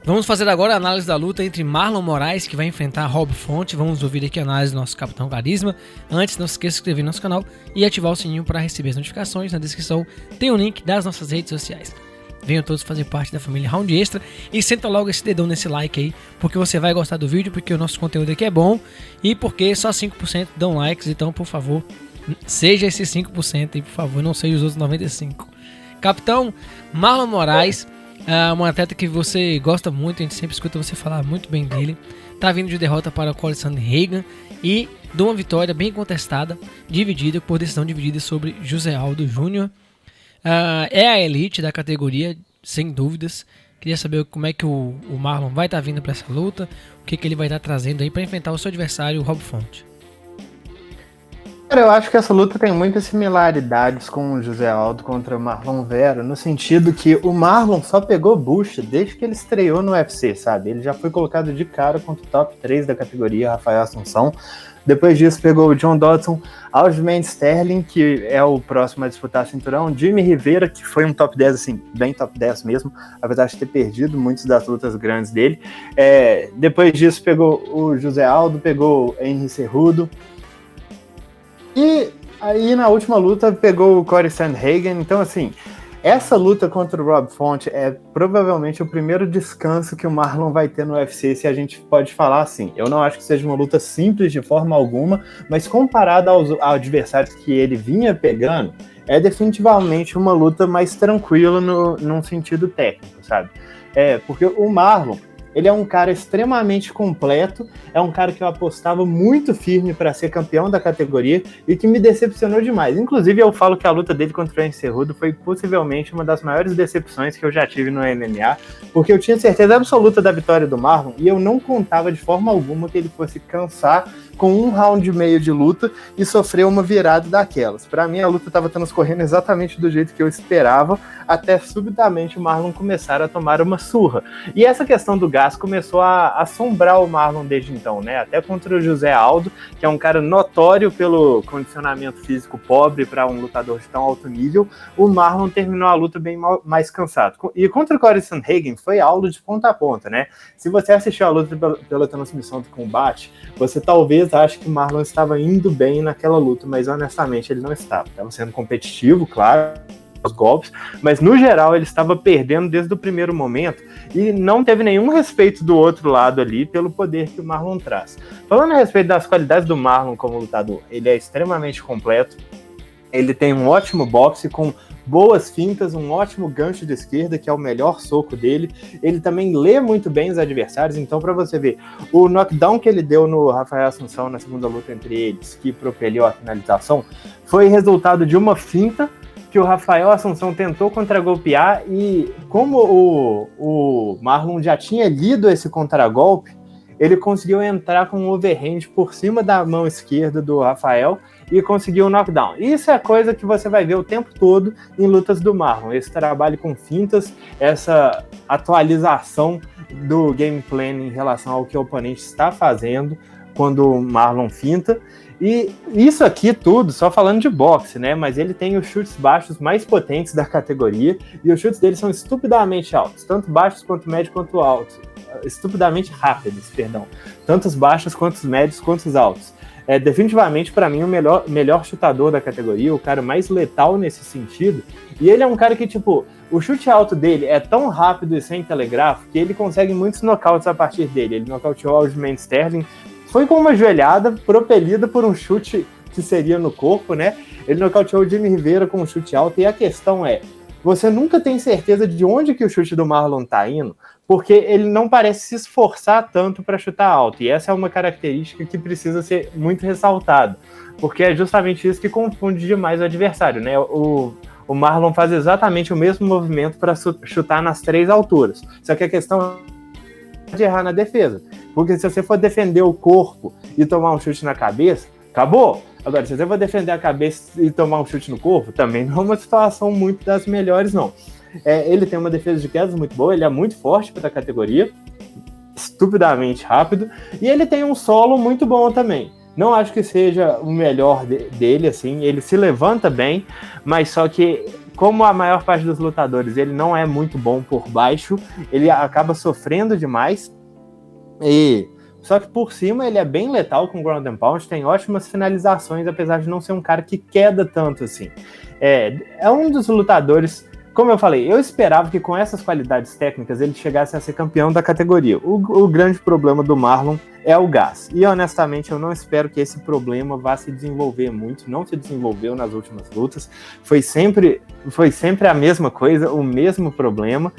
Vamos fazer agora a análise da luta entre Marlon Moraes, que vai enfrentar Rob Font. Vamos ouvir aqui a análise do nosso Capitão Carisma. Antes, não se esqueça de se inscrever no nosso canal e ativar o sininho para receber as notificações. Na descrição tem o link das nossas redes sociais. Venham todos fazer parte da família Round Extra e senta logo esse dedão nesse like aí, porque você vai gostar do vídeo, porque o nosso conteúdo aqui é bom e porque só 5% dão likes. Então, por favor, seja esses 5% aí, por favor, não seja os outros 95%. Capitão Marlon Moraes, um atleta que você gosta muito, a gente sempre escuta você falar muito bem dele. Tá vindo de derrota para o Corey Sandhagen e de uma vitória bem contestada, dividida por decisão dividida sobre José Aldo Júnior. É a elite da categoria, sem dúvidas. Queria saber como é que o Marlon vai estar vindo para essa luta, o que ele vai estar trazendo aí para enfrentar o seu adversário, o Rob Font. Cara, eu acho que essa luta tem muitas similaridades com o José Aldo contra o Marlon Vera, no sentido que o Marlon só pegou bucha desde que ele estreou no UFC, sabe? Ele já foi colocado de cara contra o top 3 da categoria, Rafael Assunção. Depois disso pegou o John Dodson, Aljamain Sterling, que é o próximo a disputar cinturão, Jimmy Rivera, que foi um top 10, assim, bem top 10 mesmo, apesar de ter perdido muitas das lutas grandes dele. Depois disso pegou o José Aldo, pegou o Henry Cejudo. E aí na última luta pegou o Corey Sandhagen. Então assim, essa luta contra o Rob Font é provavelmente o primeiro descanso que o Marlon vai ter no UFC, se a gente pode falar assim. Eu não acho que seja uma luta simples de forma alguma, mas comparada aos adversários que ele vinha pegando, é definitivamente uma luta mais tranquila num sentido técnico, sabe? Porque o Marlon, ele é um cara extremamente completo, é um cara que eu apostava muito firme para ser campeão da categoria e que me decepcionou demais. Inclusive, eu falo que a luta dele contra o Henry Cejudo foi possivelmente uma das maiores decepções que eu já tive no MMA, porque eu tinha certeza absoluta da vitória do Marlon e eu não contava de forma alguma que ele fosse cansar com 1 round e meio de luta e sofrer uma virada daquelas. Para mim, a luta estava transcorrendo exatamente do jeito que eu esperava, até subitamente o Marlon começar a tomar uma surra. E essa questão do gás começou a assombrar o Marlon desde então, né? Até contra o José Aldo, que é um cara notório pelo condicionamento físico pobre para um lutador de tão alto nível, o Marlon terminou a luta bem mais cansado. E contra o Corey Sandhagen foi aula de ponta a ponta, né? Se você assistiu a luta pela transmissão do combate, você talvez ache que o Marlon estava indo bem naquela luta, mas honestamente ele não estava. Estava sendo competitivo, claro, os golpes, mas no geral ele estava perdendo desde o primeiro momento e não teve nenhum respeito do outro lado ali pelo poder que o Marlon traz. Falando a respeito das qualidades do Marlon como lutador, ele é extremamente completo, ele tem um ótimo boxe com boas fintas, um ótimo gancho de esquerda, que é o melhor soco dele. Ele também lê muito bem os adversários, então para você ver, o knockdown que ele deu no Rafael Assunção na segunda luta entre eles, que propeliu a finalização, foi resultado de uma finta que o Rafael Assunção tentou contragolpear e como o Marlon já tinha lido esse contragolpe, ele conseguiu entrar com um overhand por cima da mão esquerda do Rafael e conseguiu um knockdown. Isso é coisa que você vai ver o tempo todo em lutas do Marlon. Esse trabalho com fintas, essa atualização do game plan em relação ao que o oponente está fazendo quando o Marlon finta. E isso aqui tudo só falando de boxe, né? Mas ele tem os chutes baixos mais potentes da categoria e os chutes dele são estupidamente altos, tanto baixos quanto médios quanto altos. Estupidamente rápidos, perdão. Tanto os baixos quanto os médios quanto os altos. É definitivamente para mim o melhor chutador da categoria, o cara mais letal nesse sentido. E ele é um cara que, tipo, o chute alto dele é tão rápido e sem telegrafo que ele consegue muitos nocautes a partir dele. Ele nocauteou o Aljamain Sterling, foi com uma joelhada propelida por um chute que seria no corpo, né? Ele nocauteou o Jimmy Rivera com um chute alto. E a questão é, você nunca tem certeza de onde que o chute do Marlon tá indo, porque ele não parece se esforçar tanto para chutar alto. E essa é uma característica que precisa ser muito ressaltada, porque é justamente isso que confunde demais o adversário, né? O Marlon faz exatamente o mesmo movimento para chutar nas 3 alturas. Só que a questão é de errar na defesa. Porque se você for defender o corpo e tomar um chute na cabeça, acabou. Agora, se você for defender a cabeça e tomar um chute no corpo, também não é uma situação muito das melhores, não. Ele tem uma defesa de quedas muito boa, ele é muito forte para a categoria, estupidamente rápido, e ele tem um solo muito bom também. Não acho que seja o melhor dele, assim, ele se levanta bem, mas só que como a maior parte dos lutadores, ele não é muito bom por baixo, ele acaba sofrendo demais. Só que por cima ele é bem letal com ground and pound, tem ótimas finalizações, apesar de não ser um cara que queda tanto assim. É um dos lutadores, como eu falei, eu esperava que com essas qualidades técnicas ele chegasse a ser campeão da categoria. O grande problema do Marlon é o gás. E honestamente eu não espero que esse problema vá se desenvolver muito. Não se desenvolveu nas últimas lutas. Foi sempre a mesma coisa, o mesmo problema.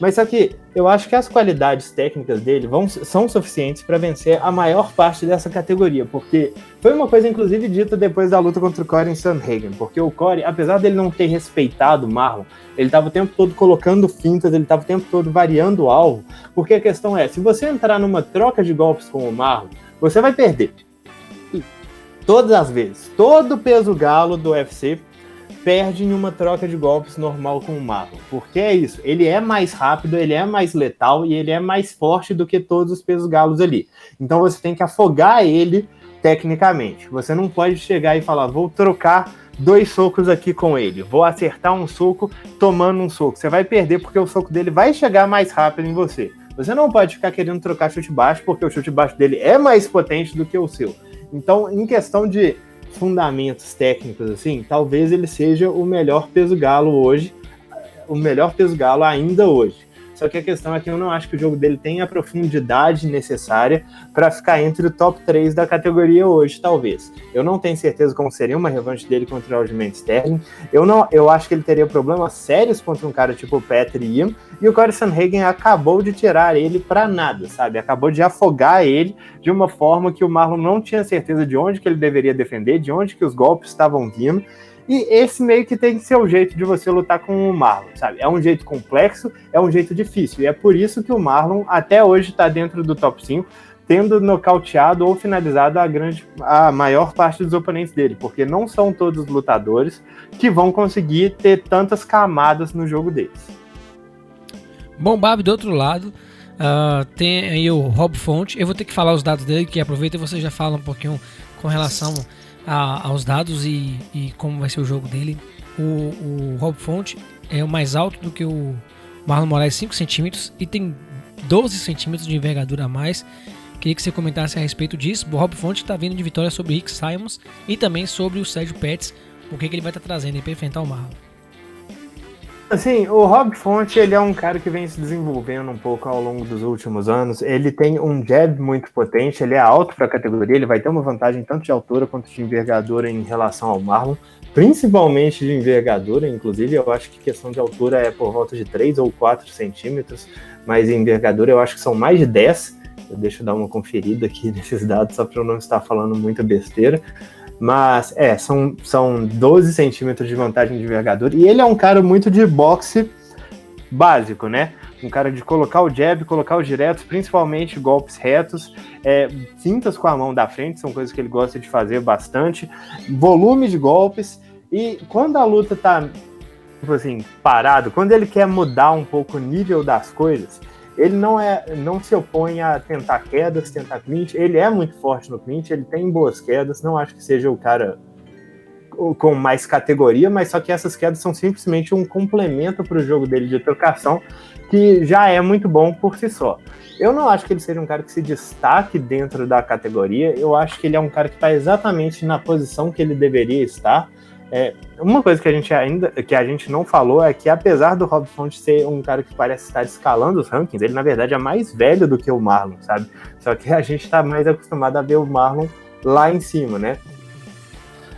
Mas só que eu acho que as qualidades técnicas dele são suficientes para vencer a maior parte dessa categoria, porque foi uma coisa inclusive dita depois da luta contra o Corey Sandhagen, porque o Corey, apesar dele não ter respeitado o Marlon, ele estava o tempo todo colocando fintas, ele estava o tempo todo variando o alvo, porque a questão é, se você entrar numa troca de golpes com o Marlon, você vai perder. Todas as vezes. Todo peso galo do UFC perde em uma troca de golpes normal com o Marlon. Porque é isso, ele é mais rápido, ele é mais letal e ele é mais forte do que todos os pesos galos ali. Então você tem que afogar ele tecnicamente. Você não pode chegar e falar, vou trocar 2 socos aqui com ele, vou acertar um soco tomando um soco. Você vai perder porque o soco dele vai chegar mais rápido em você. Você não pode ficar querendo trocar chute baixo porque o chute baixo dele é mais potente do que o seu. Então, em questão de fundamentos técnicos, assim, talvez ele seja o melhor peso galo hoje, o melhor peso galo ainda hoje. Só que a questão é que eu não acho que o jogo dele tenha a profundidade necessária para ficar entre o top 3 da categoria hoje, talvez. Eu não tenho certeza como seria uma revanche dele contra o Aljamain Sterling. Eu acho que ele teria problemas sérios contra um cara tipo o Petr Yan, e o Corey Sandhagen acabou de tirar ele para nada, sabe? Acabou de afogar ele de uma forma que o Marlon não tinha certeza de onde que ele deveria defender, de onde que os golpes estavam vindo. E esse meio que tem que ser o jeito de você lutar com o Marlon, sabe? É um jeito complexo, é um jeito difícil. E é por isso que o Marlon até hoje está dentro do top 5, tendo nocauteado ou finalizado a maior parte dos oponentes dele. Porque não são todos os lutadores que vão conseguir ter tantas camadas no jogo deles. Bom, Babi, do outro lado, tem aí o Rob Font. Eu vou ter que falar os dados dele, que aproveita e você já fala um pouquinho com relação aos dados e como vai ser o jogo dele. O Rob Font é o mais alto do que o Marlon Moraes, 5 centímetros, e tem 12 centímetros de envergadura a mais. Queria que você comentasse a respeito disso. O Rob Font está vindo de vitória sobre Rick Simons e também sobre o Sérgio Pettis. O que ele vai estar trazendo para enfrentar o Marlon? Assim, o Rob Font, ele é um cara que vem se desenvolvendo um pouco ao longo dos últimos anos. Ele tem um jab muito potente, ele é alto para a categoria, ele vai ter uma vantagem tanto de altura quanto de envergadura em relação ao Marlon, principalmente de envergadura, inclusive. Eu acho que questão de altura é por volta de 3 ou 4 centímetros, mas em envergadura eu acho que são mais de 10. Deixa eu dar uma conferida aqui nesses dados, só para eu não estar falando muita besteira. Mas, são 12 centímetros de vantagem de envergadura. E ele é um cara muito de boxe básico, né? Um cara de colocar o jab, colocar os diretos, principalmente golpes retos, fintas com a mão da frente, são coisas que ele gosta de fazer bastante. Volume de golpes. E quando a luta tá, tipo assim, parado, quando ele quer mudar um pouco o nível das coisas, ele não se opõe a tentar quedas, tentar clinch. Ele é muito forte no clinch, ele tem boas quedas. Não acho que seja o cara com mais categoria, mas só que essas quedas são simplesmente um complemento para o jogo dele de trocação, que já é muito bom por si só. Eu não acho que ele seja um cara que se destaque dentro da categoria. Eu acho que ele é um cara que está exatamente na posição que ele deveria estar. Uma coisa que a gente não falou é que, apesar do Rob Font ser um cara que parece estar escalando os rankings, ele na verdade é mais velho do que o Marlon, sabe? Só que a gente está mais acostumado a ver o Marlon lá em cima, né?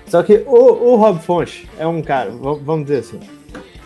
Só que o Rob Font é um cara, vamos dizer assim,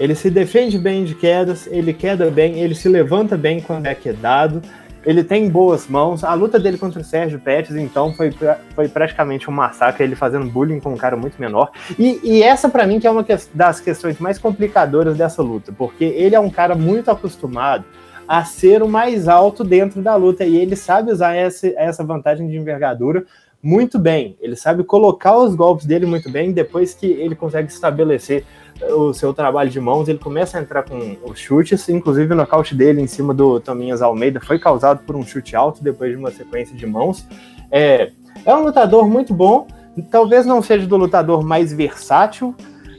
ele se defende bem de quedas, ele queda bem, ele se levanta bem quando é quedado, ele tem boas mãos. A luta dele contra o Sérgio Pettis, então, foi praticamente um massacre, ele fazendo bullying com um cara muito menor. E essa, pra mim, que é uma das questões mais complicadoras dessa luta, porque ele é um cara muito acostumado a ser o mais alto dentro da luta, e ele sabe usar essa vantagem de envergadura muito bem. Ele sabe colocar os golpes dele muito bem. Depois que ele consegue estabelecer o seu trabalho de mãos, ele começa a entrar com os chutes. Inclusive o nocaute dele em cima do Tominhas Almeida foi causado por um chute alto depois de uma sequência de mãos. É um lutador muito bom. Talvez não seja do lutador mais versátil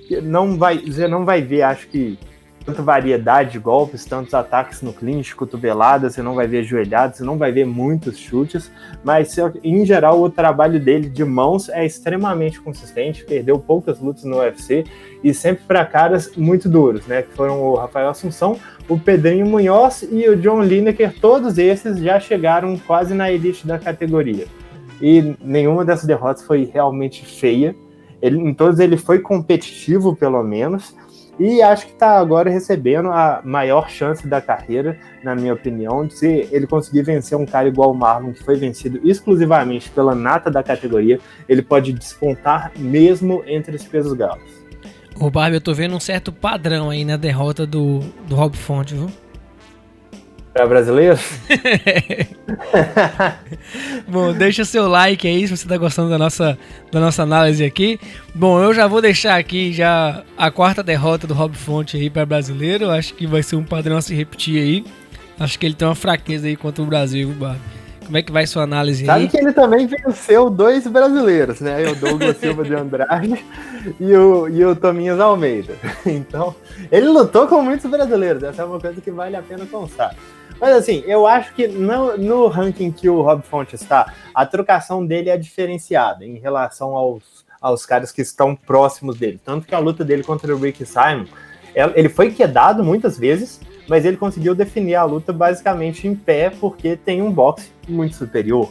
você não vai ver, acho que, tanta variedade de golpes, tantos ataques no clinch, cotoveladas, você não vai ver joelhadas, você não vai ver muitos chutes, mas em geral o trabalho dele de mãos é extremamente consistente, perdeu poucas lutas no UFC e sempre para caras muito duros, né, que foram o Rafael Assunção, o Pedrinho Munhoz e o John Lineker. Todos esses já chegaram quase na elite da categoria e nenhuma dessas derrotas foi realmente feia. Em todos ele foi competitivo, pelo menos, e acho que está agora recebendo a maior chance da carreira, na minha opinião, de se ele conseguir vencer um cara igual o Marlon, que foi vencido exclusivamente pela nata da categoria, ele pode despontar mesmo entre os pesos galos. Ô Barbie, eu tô vendo um certo padrão aí na derrota do Rob Font, viu? Para brasileiro? Bom, deixa seu like aí se você tá gostando da nossa análise aqui. Bom, eu já vou deixar aqui já a quarta derrota do Rob Font aí para brasileiro. Eu acho que vai ser um padrão a se repetir aí. Acho que ele tem uma fraqueza aí contra o Brasil, Barbie. Como é que vai sua análise aí? Sabe que ele também venceu 2 brasileiros, né? O Douglas Silva de Andrade e o Tominhas Almeida. Então, ele lutou com muitos brasileiros. Essa é uma coisa que vale a pena constar. Mas assim, eu acho que no ranking que o Rob Font está, a trocação dele é diferenciada em relação aos caras que estão próximos dele. Tanto que a luta dele contra o Ricky Simon, ele foi quedado muitas vezes, mas ele conseguiu definir a luta basicamente em pé, porque tem um boxe muito superior.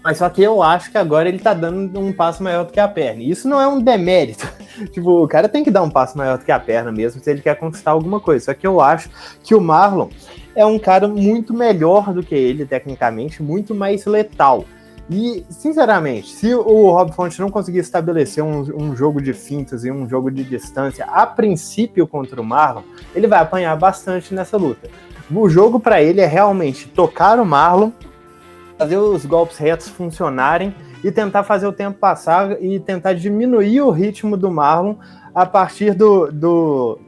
Mas só que eu acho que agora ele tá dando um passo maior do que a perna. E isso não é um demérito. Tipo, o cara tem que dar um passo maior do que a perna mesmo, se ele quer conquistar alguma coisa. Só que eu acho que o Marlon é um cara muito melhor do que ele, tecnicamente, muito mais letal. E, sinceramente, se o Rob Font não conseguir estabelecer um jogo de fintas e um jogo de distância a princípio contra o Marlon, ele vai apanhar bastante nessa luta. O jogo para ele é realmente tocar o Marlon, fazer os golpes retos funcionarem e tentar fazer o tempo passar e tentar diminuir o ritmo do Marlon a partir do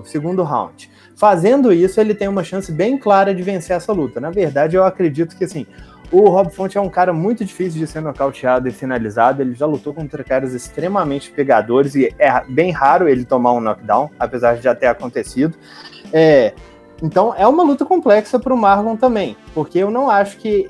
segundo round. Fazendo isso, ele tem uma chance bem clara de vencer essa luta. Na verdade, eu acredito que assim, o Rob Font é um cara muito difícil de ser nocauteado e finalizado. Ele já lutou contra caras extremamente pegadores e é bem raro ele tomar um knockdown, apesar de já ter acontecido. Então é uma luta complexa para o Marlon também, porque eu não acho que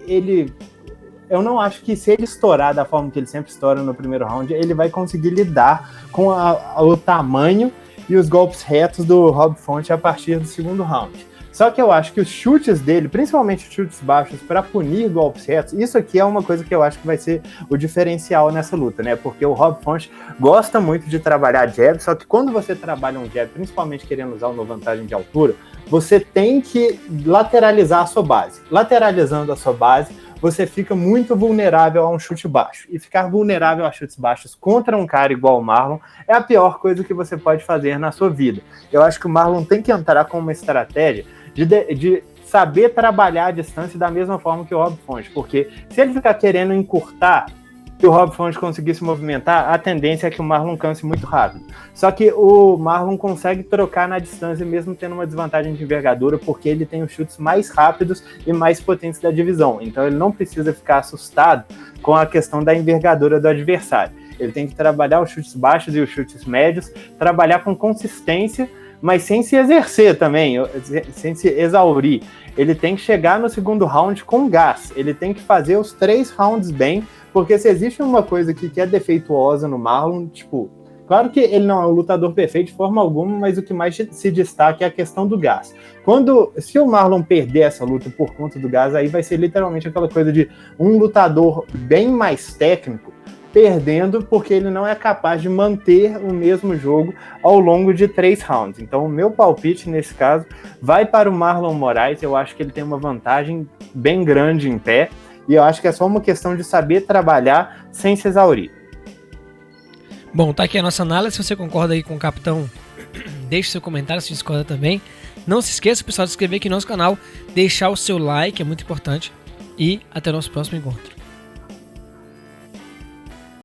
se ele estourar da forma que ele sempre estoura no primeiro round, ele vai conseguir lidar com o tamanho e os golpes retos do Rob Font a partir do segundo round. Só que eu acho que os chutes dele, principalmente os chutes baixos, para punir golpes retos, isso aqui é uma coisa que eu acho que vai ser o diferencial nessa luta, né? Porque o Rob Font gosta muito de trabalhar jab, só que quando você trabalha um jab, principalmente querendo usar uma vantagem de altura, você tem que lateralizar a sua base. Lateralizando a sua base, você fica muito vulnerável a um chute baixo. E ficar vulnerável a chutes baixos contra um cara igual o Marlon é a pior coisa que você pode fazer na sua vida. Eu acho que o Marlon tem que entrar com uma estratégia de saber trabalhar a distância da mesma forma que o Rob Font, porque se ele ficar querendo encurtar e o Rob Font conseguir se movimentar, a tendência é que o Marlon canse muito rápido. Só que o Marlon consegue trocar na distância mesmo tendo uma desvantagem de envergadura, porque ele tem os chutes mais rápidos e mais potentes da divisão, então ele não precisa ficar assustado com a questão da envergadura do adversário. Ele tem que trabalhar os chutes baixos e os chutes médios, trabalhar com consistência, mas sem se exercer também, sem se exaurir. Ele tem que chegar no segundo round com gás, ele tem que fazer os 3 rounds bem, porque se existe uma coisa aqui que é defeituosa no Marlon, tipo, claro que ele não é um lutador perfeito de forma alguma, mas o que mais se destaca é a questão do gás. Se o Marlon perder essa luta por conta do gás, aí vai ser literalmente aquela coisa de um lutador bem mais técnico, perdendo porque ele não é capaz de manter o mesmo jogo ao longo de 3 rounds. Então o meu palpite nesse caso vai para o Marlon Moraes. Eu acho que ele tem uma vantagem bem grande em pé e eu acho que é só uma questão de saber trabalhar sem se exaurir. Bom, tá aqui a nossa análise. Se você concorda aí com o capitão, deixe seu comentário, se discorda também. Não se esqueça, pessoal, de se inscrever aqui no nosso canal, deixar o seu like, é muito importante, e até o nosso próximo encontro.